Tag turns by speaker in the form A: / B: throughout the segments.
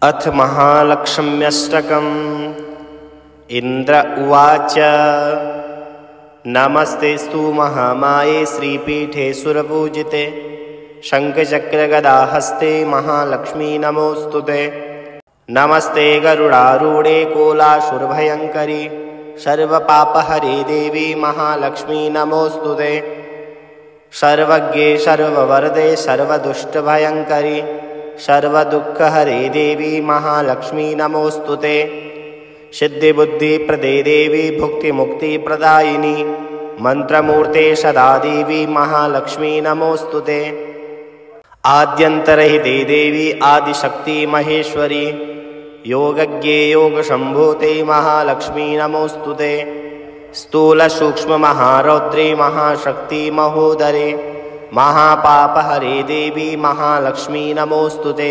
A: अथ महालक्ष्म्यष्टकम्। इंद्र उवाच नमस्तेस्तु महामाये श्रीपीठे सुरपूजिते शङ्खचक्रगदाहस्ते महालक्ष्मी नमोऽस्तुते। नमस्ते गरुडारूढे कोलासुरभयङ्करी सर्वपापहरे देवी महालक्ष्मी नमोऽस्तुते। सर्वज्ञे सर्ववरदे सर्वदुष्टभयङ्करी सर्वदुःखहरे देवी महालक्ष्मी नमोऽस्तुते। सिद्धिबुद्धिप्रदे देवी भुक्तिमुक्तिप्रदायिनी मंत्रमूर्ते सदा देवी महालक्ष्मी नमोऽस्तुते। आद्यन्तरहिते देवी आदिशक्ति महेश्वरी योगज्ञे योगशम्भूते महालक्ष्मी नमोऽस्तुते। स्थूलसूक्ष्ममहारौद्रे महाशक्ति महोदरे महापापहरे देवी महालक्ष्मी नमोऽस्तुते।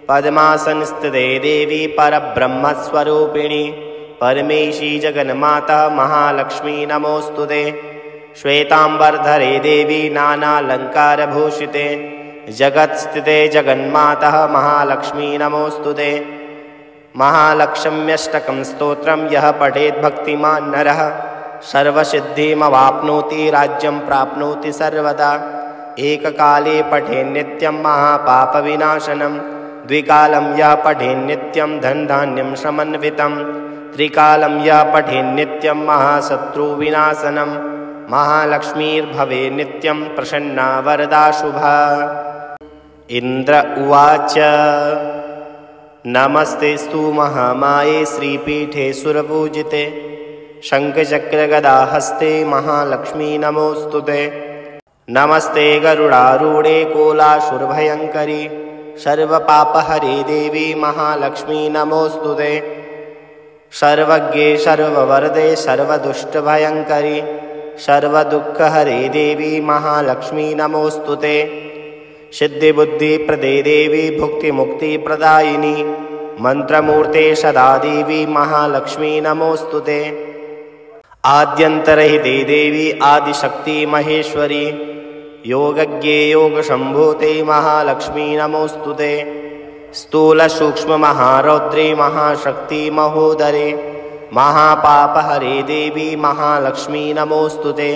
A: पद्मासनस्थिते देवी परब्रह्मस्वरूपिणी परमेशी जगन्माता महालक्ष्मी नमोऽस्तुते। श्वेतांबरधरे देवी नानालंकारभूषिते जगत्स्थिते जगन्माता महालक्ष्मी नमोऽस्तुते। महालक्ष्म्यष्टकं स्तोत्रं यः पठेत् भक्तिमान् नरः सर्वसिद्धिमवाप्नोति राज्यं प्राप्नोति सर्वदा। एककाले पठेन्नित्यं महापापविनाशनं द्विकालं यः पठेन्नित्यं धनधान्यं समन्वितं त्रिकालं यः पठेन्नित्यं महाशत्रुविनाशनं महालक्ष्मीर्भवेत् नित्यं प्रसन्ना वरदा शुभा। इंद्र उवाच नमस्तेस्तु महामाये श्रीपीठे सुरपूजिते शङ्खचक्रगदाहस्ते महालक्ष्मी नमोऽस्तुते। नमस्ते गरुडारूढे कोलासुरभयङ्करी सर्वपापहरे देवी महालक्ष्मी नमोऽस्तुते। सर्वज्ञे सर्ववरदे सर्वदुष्टभयङ्करी सर्वदुःखहरे देवी महालक्ष्मी नमोऽस्तुते। सिद्धिबुद्धिप्रदे देवी भुक्तिमुक्तिप्रदायिनी मंत्रमूर्ते सदा देवी महालक्ष्मी नमोऽस्तुते। आद्यन्तरहिते देवी आदिशक्ति महेश्वरी योगज्ञे योगशम्भूते महालक्ष्मी नमोऽस्तुते। स्थूलसूक्ष्ममहारौद्रे महाशक्ति महोदरे महापापहरे देवी महालक्ष्मी नमोऽस्तुते।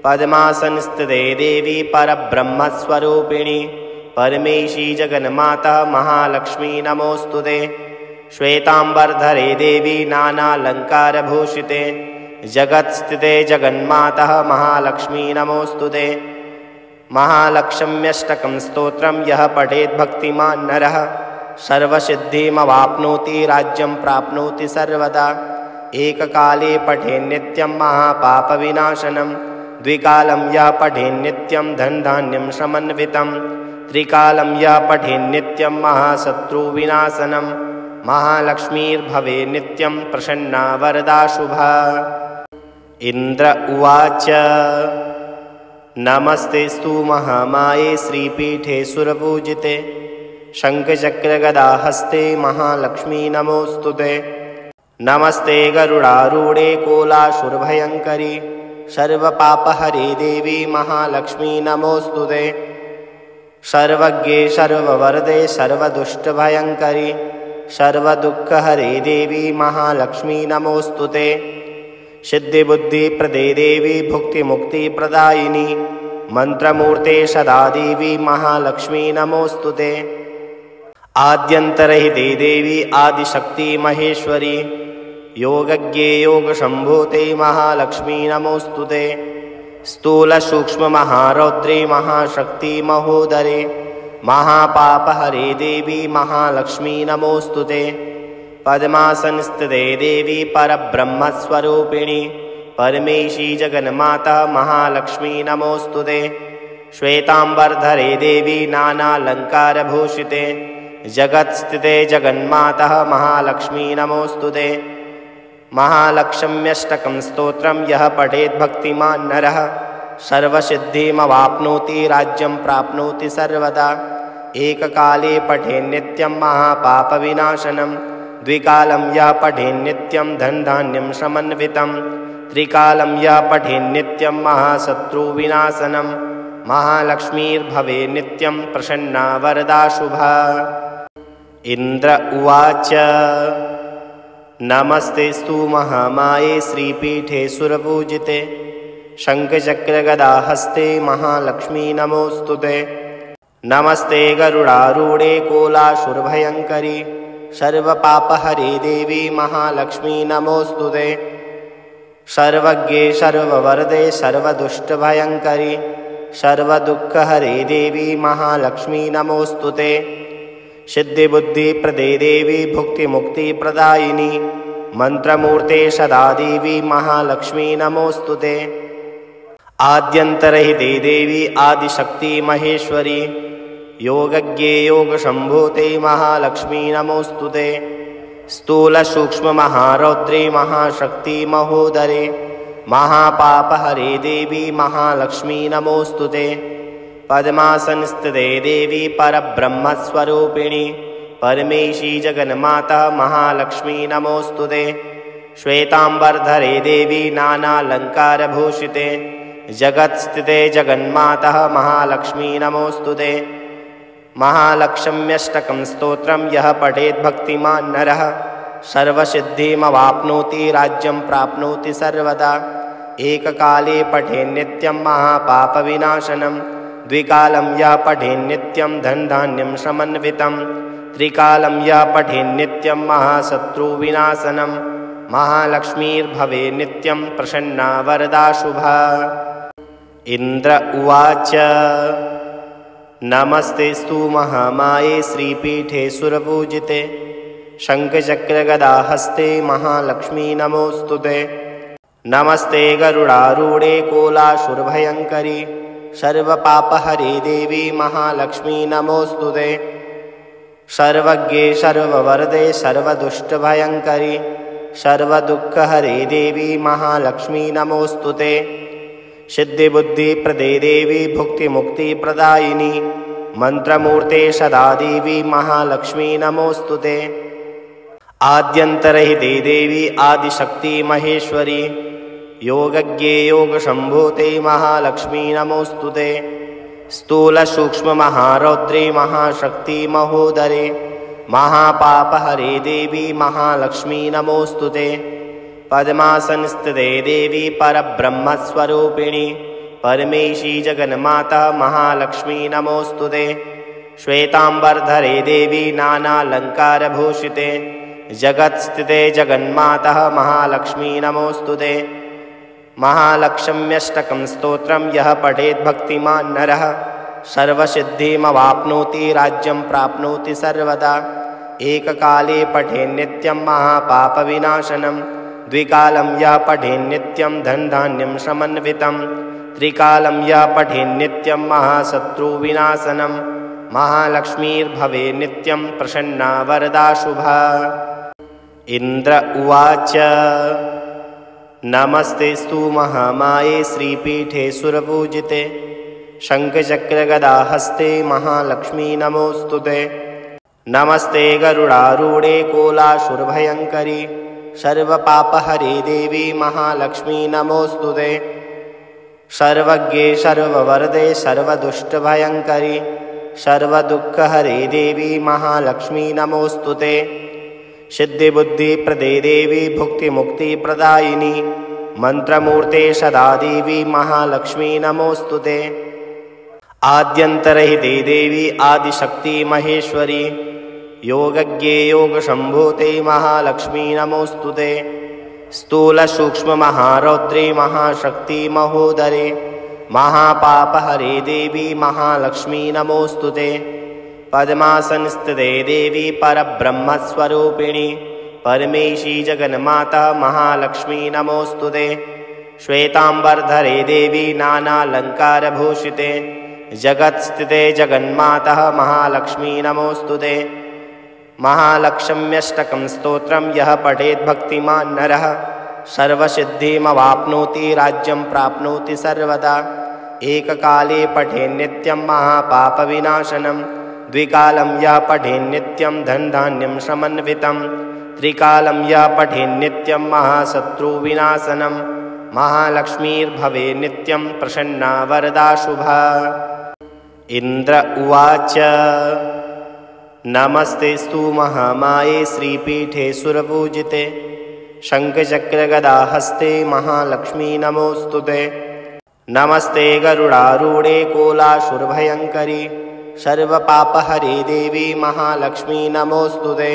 A: पद्मासनस्थिते देवी परब्रह्मस्वरूपिणी परमेशी जगन्माता महालक्ष्मी नमोऽस्तुते। श्वेतांबरधरे देवी नानालंकारभूषिते जगत्स्थिते जगन्माता महालक्ष्मी नमोऽस्तुते। महालक्ष्म्यष्टकं स्तोत्रं यः पठेत् भक्तिमान् नरः सर्वसिद्धिमवाप्नोति राज्यं प्राप्नोति सर्वदा। एककाले पठेन्नित्यं महापापविनाशनं द्विकालं यः पठेन्नित्यं धनधान्यं समन्वितं त्रिकालं यः पठेन्नित्यं महाशत्रुविनाशनं महालक्ष्मीर्भवेत् नित्यं प्रसन्ना वरदा शुभा। इंद्र उवाच नमस्तेस्तु महामाये श्रीपीठे सुरपूजिते शङ्खचक्रगदाहस्ते महालक्ष्मी नमोऽस्तुते। नमस्ते गरुडारूढे कोलासुरभयङ्करी सर्वपापहरे देवी महालक्ष्मी नमोऽस्तुते। सर्वज्ञे सर्ववरदे सर्वदुष्टभयङ्करी सर्वदुःखहरे देवी महालक्ष्मी नमोऽस्तुते। सिद्धिबुद्धिप्रदे देवी भुक्तिमुक्तिप्रदायिनी मंत्रमूर्ते सदा देवी महालक्ष्मी नमोऽस्तुते। आद्यन्तरहिते देवी आदिशक्ति महेश्वरी योगज्ञे योगशम्भूते महालक्ष्मी नमोऽस्तुते। स्थूलसूक्ष्ममहारौद्रे महाशक्ति महोदरे महापापहरे देवी महालक्ष्मी नमोऽस्तुते। पद्मासनस्थिते देवी परब्रह्मस्वरूपिणी परमेशी जगन्माता महालक्ष्मी नमोऽस्तुते। श्वेतांबरधरे देवी नानालंकारभूषिते जगत्स्थिते जगन्माता महालक्ष्मी नमोऽस्तुते। महालक्ष्म्यष्टकं स्तोत्रं यः पठेत् भक्तिमान् नरः सर्वसिद्धिमवाप्नोति राज्यं प्राप्नोति सर्वदा। एककाले पठेन्नित्यं महापापविनाशनं द्विकालं यः पठेन्नित्यं धनधान्यं समन्वितं त्रिकालं यः पठेन्नित्यं महाशत्रुविनाशनं महालक्ष्मीर्भवेत् नित्यं प्रसन्ना वरदा शुभा। इन्द्र उवाच नमस्तेस्तु महामाये श्रीपीठे सुरपूजिते शङ्खचक्रगदाहस्ते महालक्ष्मी नमोऽस्तुते। नमस्ते गरुडारूढे कोलासुरभयङ्करी सर्वपापहरे देवी महालक्ष्मी नमोऽस्तुते। सर्वज्ञे सर्ववरदे सर्वदुष्टभयङ्करी सर्वदुःखहरे देवी महालक्ष्मी नमोऽस्तुते। सिद्धिबुद्धिप्रदे देवी भुक्तिमुक्तिप्रदायिनी मंत्रमूर्ते सदा देवी महालक्ष्मी नमोऽस्तुते। आद्यन्तरहिते देवी आदिशक्ति महेश्वरी योगज्ञे योगशम्भूते महालक्ष्मी नमोऽस्तुते। स्थूलसूक्ष्ममहारौद्रे महाशक्ति महोदरे महापापहरे देवी महालक्ष्मी नमोऽस्तुते। पद्मासनस्थिते देवी परब्रह्मस्वरूपिणी परमेशी जगन्माता महालक्ष्मी नमोऽस्तुते। श्वेतांबरधरे देवी नानालंकारभूषिते जगत्स्थिते जगन्माता महालक्ष्मी नमोऽस्तुते। महालक्ष्म्यष्टकं स्तोत्रं यः पठेत् भक्तिमान् नरः सर्वसिद्धिमवाप्नोति राज्यं प्राप्नोति सर्वदा। एककाले पठेन्नित्यं महापापविनाशनं द्विकालं यः पठेन्नित्यं धनधान्यं समन्वितं त्रिकालं यः पठेन्नित्यं महाशत्रुविनाशनं महालक्ष्मीर्भवे नित्यं प्रसन्ना वरदा शुभा। इन्द्र उवाच नमस्तेस्तु महामाये श्रीपीठे सुरपूजिते शङ्खचक्रगदाहस्ते महालक्ष्मी नमोऽस्तुते। नमस्ते गरुडारूढे कोलासुरभयङ्करी सर्वपापहरे देवी महालक्ष्मी नमोऽस्तुते। सर्वज्ञे सर्ववरदे सर्वदुष्टभयङ्करी सर्वदुःखहरे देवी महालक्ष्मी नमोऽस्तुते। सिद्धिबुद्धिप्रदे देवी भुक्तिमुक्तिप्रदायिनी मंत्रमूर्ते सदा देवी महालक्ष्मी नमोऽस्तुते। आद्यन्तरहिते देवी आदिशक्ति महेश्वरी योगज्ञे योगशम्भूते महालक्ष्मी नमोऽस्तुते। स्थूलसूक्ष्ममहारौद्रे महाशक्ति महोदरे महापापहरे देवी महालक्ष्मी नमोऽस्तुते। पद्मासनस्थिते देवी परब्रह्मस्वरूपिणी परमेशी जगन्माता महालक्ष्मी नमोऽस्तुते। श्वेतांबरधरे देवी नानालंकारभूषिते जगत्स्थिते जगन्माता महालक्ष्मी नमोऽस्तुते। महालक्ष्म्यष्टकं स्तोत्रं यः पठेत् भक्तिमान् नरः सर्वसिद्धिमवाप्नोति राज्यं प्राप्नोति सर्वदा। एककाले पठेन्नित्यं महापापविनाशनं द्विकालं यः पठेन्नित्यं धनधान्यं समन्वितं त्रिकालं यः पठेन्नित्यं महाशत्रुविनाशनं महालक्ष्मीर्भवे नित्यं प्रसन्ना वरदा शुभा। इन्द्र उवाच नमस्तेस्तु महामाये श्रीपीठे सुरपूजिते शङ्खचक्रगदाहस्ते महालक्ष्मी नमोऽस्तुते। नमस्ते गरुडारूढे कोलासुरभयङ्करी सर्वपापहरे देवी महालक्ष्मी नमोऽस्तुते। सर्वज्ञे सर्ववरदे सर्वदुष्टभयङ्करी सर्वदुःखहरे देवी महालक्ष्मी नमोऽस्तुते। सिद्धिबुद्धिप्रदे देवी भुक्तिमुक्तिप्रदायिनी मंत्रमूर्ते सदा देवी महालक्ष्मी नमोऽस्तुते। आद्यन्तरहिते देवी आदिशक्ति महेश्वरी योगज्ञे योगशम्भूते महालक्ष्मी नमोऽस्तुते। स्थूलसूक्ष्ममहारौद्रे महाशक्ति महोदरे महापापहरे देवी महालक्ष्मी नमोऽस्तुते। पद्मासनस्थिते देवी परब्रह्मस्वरूपिणी परमेशी जगन्माता महालक्ष्मी नमोऽस्तुते। श्वेतांबरधरे देवी नानालंकारभूषिते जगत्स्थिते जगन्माता महालक्ष्मी नमोऽस्तुते। महालक्ष्म्यष्टकं स्तोत्रं यः पठेत् भक्तिमान् नरः सर्वसिद्धिमवाप्नोति राज्यं प्राप्नोति सर्वदा। एककाले पठेन्नित्यं महापापविनाशनं द्विकालं यः पठेन्नित्यं धनधान्यं समन्वितं त्रिकालं यः पठेन्नित्यं महाशत्रुविनाशनं महालक्ष्मीर्भवे नित्यं प्रसन्ना वरदा शुभा। इन्द्र उवाच नमस्तेस्तु महामाये श्रीपीठे सुरपूजिते शङ्खचक्रगदाहस्ते महालक्ष्मी नमोऽस्तुते। नमस्ते गरुडारूढे कोलासुरभयङ्करी सर्वपापहरे देवी महालक्ष्मी नमोऽस्तुते।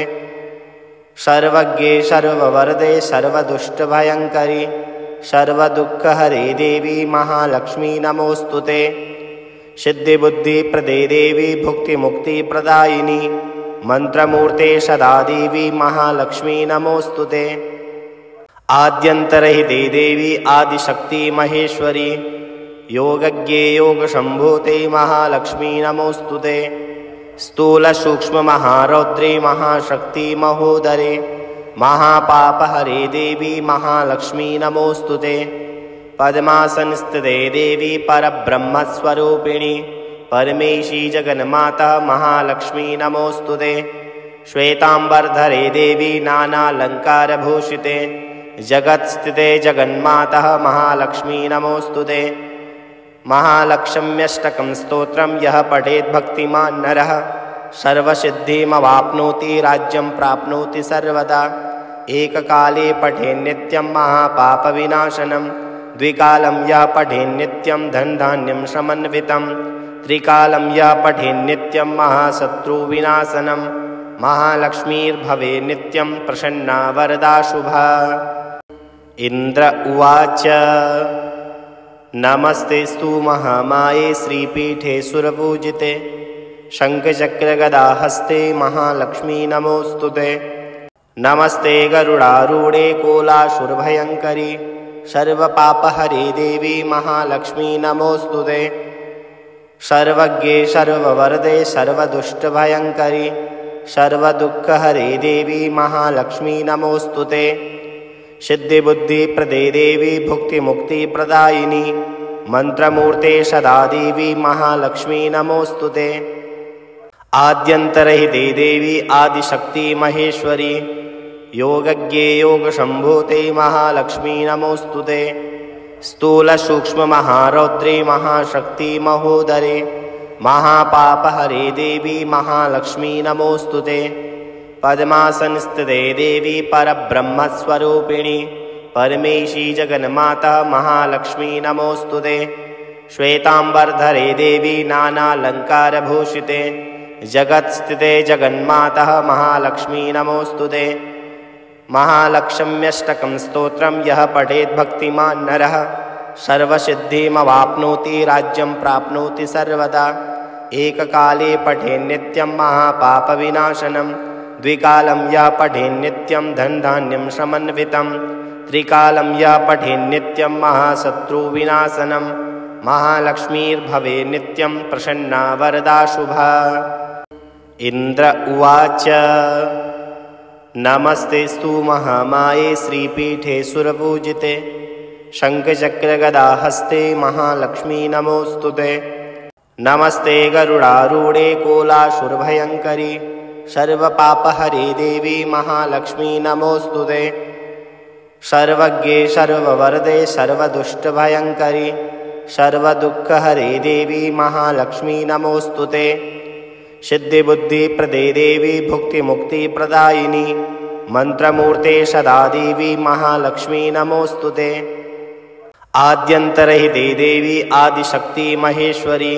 A: सर्वज्ञे सर्ववरदे सर्वदुष्टभयङ्करी सर्वदुःखहरे देवी महालक्ष्मी नमोऽस्तुते। सिद्धिबुद्धिप्रदे देवी भुक्तिमुक्तिप्रदायिनी मंत्रमूर्ते सदा देवी महालक्ष्मी नमोऽस्तुते। आद्यन्तरहिते देवी आदिशक्ति महेश्वरी योगज्ञे योगशम्भूते महालक्ष्मी नमोऽस्तुते। स्थूलसूक्ष्ममहारौद्रे महाशक्ति महोदरे महापापहरे देवी महालक्ष्मी नमोऽस्तुते। पद्मासनस्थिते देवी परब्रह्मस्वरूपिणी परमेशी जगन्माता महालक्ष्मी नमोऽस्तुते। श्वेतांबरधरे देवी नानालंकारभूषिते जगत्स्थिते जगन्माता महालक्ष्मी नमोऽस्तुते। महालक्ष्म्यष्टकं स्तोत्रं यः पठेत् भक्तिमान् नरः सर्वसिद्धिमवाप्नोति राज्यं प्राप्नोति सर्वदा। एककाले पठेन्नित्यं महापापविनाशनं द्विकालं यः पठेन्नित्यं धनधान्यं समन्वितं त्रिकालं यः पठेन्नित्यं महाशत्रुविनाशनं महालक्ष्मीर्भवे नित्यं प्रसन्ना वरदा शुभा। इन्द्र उवाच नमस्तेस्तु महामाये श्रीपीठे सुरपूजिते शङ्खचक्रगदाहस्ते महालक्ष्मी नमोऽस्तुते। नमस्ते गरुडारूढे कोलासुरभयङ्करी सर्वपापहरे देवी महालक्ष्मी नमोऽस्तुते। सर्वज्ञे सर्ववरदे सर्वदुष्टभयङ्करी सर्वदुःखहरे देवी महालक्ष्मी नमोऽस्तुते। सिद्धिबुद्धिप्रदे देवी भुक्तिमुक्तिप्रदायिनी मंत्रमूर्ते सदा देवी महालक्ष्मी नमोऽस्तुते। आद्यन्तरहिते देवी आदिशक्ति महेश्वरी योगज्ञे योगशम्भूते महालक्ष्मी नमोऽस्तुते। स्थूलसूक्ष्ममहारौद्रे महाशक्ति महोदरे महापापहरे देवी महालक्ष्मी नमोऽस्तुते। पद्मासनस्थिते देवी परब्रह्मस्वरूपिणी परमेशी जगन्माता महालक्ष्मी नमोऽस्तुते। श्वेतांबरधरे देवी नानालंकारभूषिते जगत्स्थिते जगन्माता महालक्ष्मी नमोऽस्तुते। महालक्ष्म्यष्टकं स्तोत्रं यः पठेत् भक्तिमान् नरः सर्वसिद्धिमवाप्नोति राज्यं प्राप्नोति सर्वदा। एककाले पठेन्नित्यं महापापविनाशनं द्विकालं यः पठेन्नित्यं धनधान्यं समन्वितं त्रिकालं यः पठेन्नित्यं महाशत्रुविनाशनं महालक्ष्मीर्भवे नित्यं प्रसन्ना वरदा शुभा। इन्द्र उवाच नमस्तेस्तु महामाये श्रीपीठे सुरपूजिते शङ्खचक्रगदाहस्ते महालक्ष्मी नमोऽस्तुते। नमस्ते गरुडारूढे कोलासुरभयङ्करी सर्वपापहरे देवी महालक्ष्मी नमोऽस्तुते। सर्वज्ञे सर्ववरदे सर्वदुष्टभयङ्करी सर्वदुःखहरे देवी महालक्ष्मी नमोऽस्तुते। सिद्धिबुद्धिप्रदे देवी भुक्तिमुक्तिप्रदायिनी मंत्रमूर्ते सदा देवी महालक्ष्मी नमोऽस्तुते। आद्यन्तरहिते देवी आदिशक्ति महेश्वरी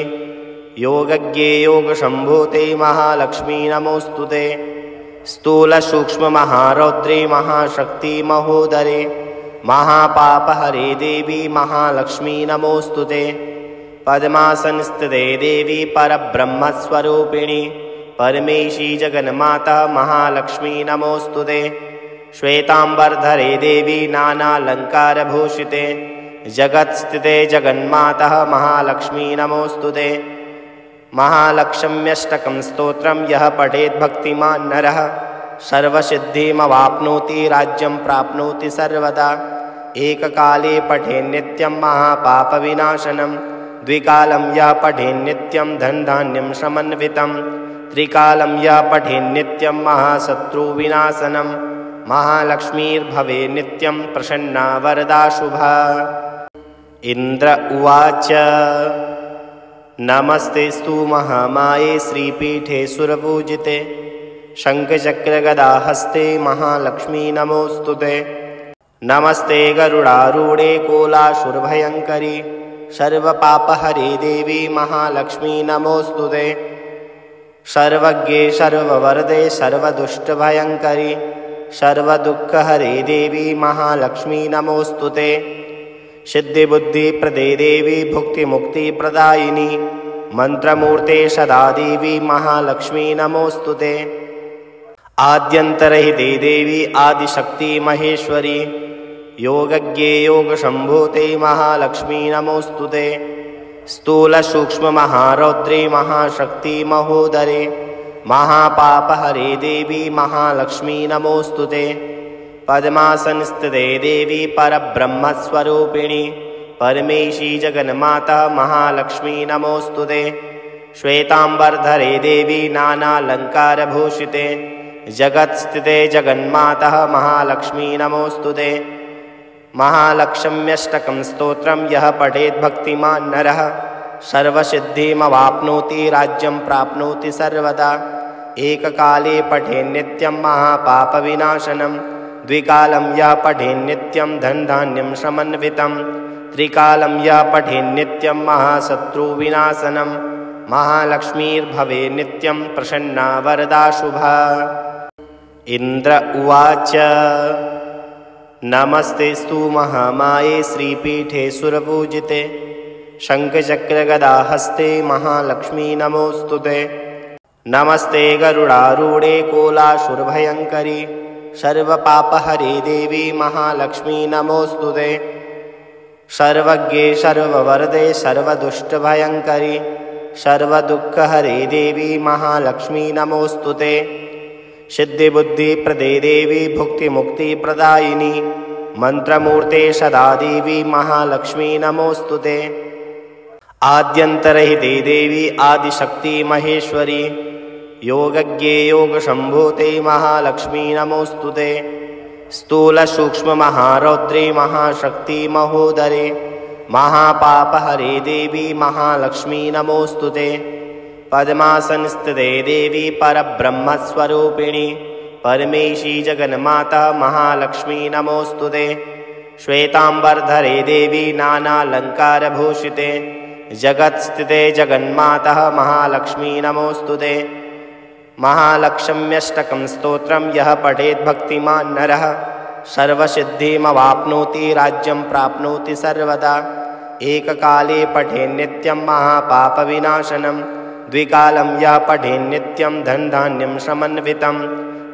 A: योगज्ञे योगशम्भूते महालक्ष्मी नमोऽस्तुते। स्थूलसूक्ष्ममहारौद्रे महाशक्ति महोदरे महापापहरे देवी महालक्ष्मी नमोऽस्तुते। पद्मासनस्थिते देवी परब्रह्मस्वरूपिणी परमेशी जगन्माता महालक्ष्मी नमोऽस्तुते। श्वेतांबरधरे देवी नानालंकारभूषिते जगत्स्थिते जगन्माता महालक्ष्मी नमोऽस्तुते। महालक्ष्म्यष्टकं स्तोत्रं यः पठेत् भक्तिमान् नरः सर्वसिद्धिमवाप्नोति राज्यं प्राप्नोति सर्वदा। एककाले पठेन्नित्यं महापापविनाशनं द्विकालं यः पठेन्नित्यं धनधान्यं समन्वितं त्रिकालं यः पठेन्नित्यं महाशत्रुविनाशनं महालक्ष्मीर्भवे नित्यं प्रसन्ना वरदा शुभा। इन्द्र उवाच नमस्तेस्तु महामाये श्रीपीठे सुरपूजिते शङ्खचक्रगदाहस्ते महालक्ष्मी नमोऽस्तुते। नमस्ते गरुडारूढे कोलासुरभयङ्करी सर्वपापहरे देवी महालक्ष्मी नमोऽस्तुते। सर्वज्ञे सर्ववरदे सर्वदुष्टभयङ्करी सर्वदुःखहरे देवी महालक्ष्मी नमोऽस्तुते। सिद्धिबुद्धिप्रदे देवी भुक्तिमुक्तिप्रदायिनी मंत्रमूर्ते सदा देवी महालक्ष्मी नमोऽस्तुते। आद्यन्तरहिते देवी आदिशक्ति महेश्वरी योगज्ञे योगशम्भूते महालक्ष्मी नमोऽस्तुते। स्थूलसूक्ष्ममहारौद्रे महाशक्ति महोदरे महापापहरे देवी महालक्ष्मी नमोऽस्तुते। पद्मासनस्थिते देवी परब्रह्मस्वरूपिणी परमेशी जगन्माता महालक्ष्मी नमोऽस्तुते। श्वेतांबरधरे देवी नानालंकारभूषिते जगत्स्थिते जगन्माता महालक्ष्मी नमोऽस्तुते। महालक्ष्म्यष्टकं स्तोत्रं यः पठेत् भक्तिमान् नरः सर्वसिद्धिमवाप्नोति राज्यं प्राप्नोति सर्वदा। एककाले पठेन्नित्यं महापापविनाशनं द्विकालं यः पठेन्नित्यं धनधान्यं समन्वितं त्रिकालं यः पठेन्नित्यं महाशत्रुविनाशनं महालक्ष्मीर्भवेत् नित्यं प्रसन्ना वरदा शुभा। इन्द्र उवाच नमस्तेस्तु महामाये श्रीपीठे सुरपूजिते शङ्खचक्रगदाहस्ते महालक्ष्मी नमोऽस्तुते। नमस्ते गरुडारूढे कोलासुरभयङ्करी सर्वपापहरे देवी महालक्ष्मी नमोऽस्तुते। सर्वज्ञे सर्ववरदे सर्वदुष्टभयङ्करी सर्वदुःखहरे देवी महालक्ष्मी नमोऽस्तुते। सिद्धिबुद्धिप्रदे देवी भुक्तिमुक्तिप्रदायिनी मंत्रमूर्ते सदा देवी महालक्ष्मी नमोऽस्तुते। आद्यन्तरहिते देवी आदिशक्ति महेश्वरी योगज्ञे योगशम्भूते महालक्ष्मी नमोऽस्तुते। स्थूलसूक्ष्ममहारौद्रे महाशक्ति महोदरे महापापहरे देवी महालक्ष्मी नमोऽस्तुते। पद्मासनस्थिते देवी परब्रह्मस्वरूपिणी परमेशी जगन्माता महालक्ष्मी नमोऽस्तुते। श्वेतांबरधरे देवी नानालंकारभूषिते जगत्स्थिते जगन्माता महालक्ष्मी नमोऽस्तुते। महालक्ष्म्यष्टकं स्तोत्रं यः पठेत् भक्तिमान् नरः सर्वसिद्धिमवाप्नोति राज्यं प्राप्नोति सर्वदा। एककाले पठेन्नित्यं महापापविनाशनं द्विकालं यः पठेन्नित्यं धनधान्यं समन्वितं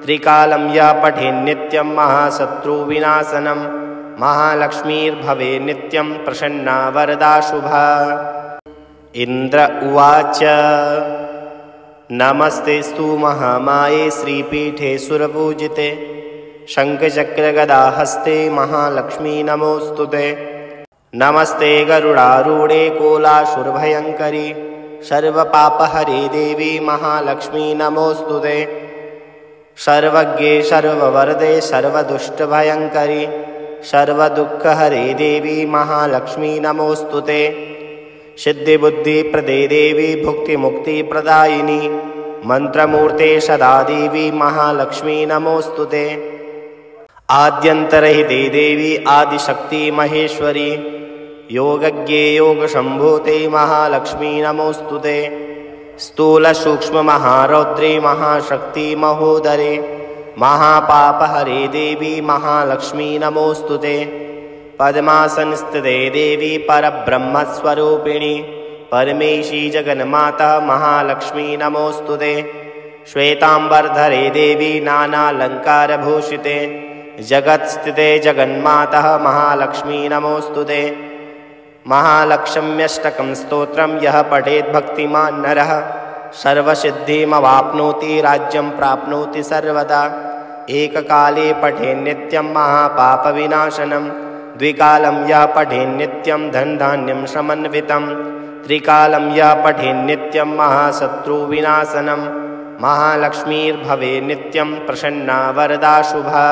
A: त्रिकालं यः पठेन्नित्यं महाशत्रुविनाशनं महालक्ष्मीर्भवेत् नित्यं प्रसन्ना वरदा शुभा। इन्द्र उवाच नमस्तेस्तु महामाये श्रीपीठे सुरपूजिते शङ्खचक्रगदाहस्ते महालक्ष्मी नमोऽस्तुते। नमस्ते गरुडारूढे कोलासुरभयङ्करी सर्वपापहरे देवी महालक्ष्मी नमोऽस्तुते। सर्वज्ञे सर्ववरदे सर्वदुष्टभयङ्करी सर्वदुःखहरे देवी महालक्ष्मी नमोऽस्तुते। सिद्धिबुद्धिप्रदे देवी भुक्तिमुक्तिप्रदायिनी मंत्रमूर्ते सदा देवी महालक्ष्मी नमोऽस्तुते। आद्यन्तरहिते देवी आदिशक्ति महेश्वरी योगज्ञे योगशम्भूते महालक्ष्मी नमोऽस्तुते। स्थूलसूक्ष्ममहारौद्रे महाशक्ति महोदरे महापापहरे देवी महालक्ष्मी नमोऽस्तुते। पद्मासनस्थिते देवी परब्रह्मस्वरूपिणी परमेशी जगन्माता महालक्ष्मी नमोऽस्तुते। श्वेतांबरधरे देवी नानालंकारभूषिते जगत्स्थिते जगन्माता महालक्ष्मी नमोऽस्तुते। महालक्ष्म्यष्टकं स्तोत्रं यः पठेत् भक्तिमान् नरः सर्वसिद्धिमवाप्नोति राज्यं प्राप्नोति सर्वदा। एककाले पठेन्नित्यं महापापविनाशनं द्विकालं यः पठेन्नित्यं धनधान्यं समन्वितं त्रिकालं यः पठेन्नित्यं महाशत्रुविनाशनं महालक्ष्मीर्भवेत् नित्यं प्रसन्ना वरदा शुभा।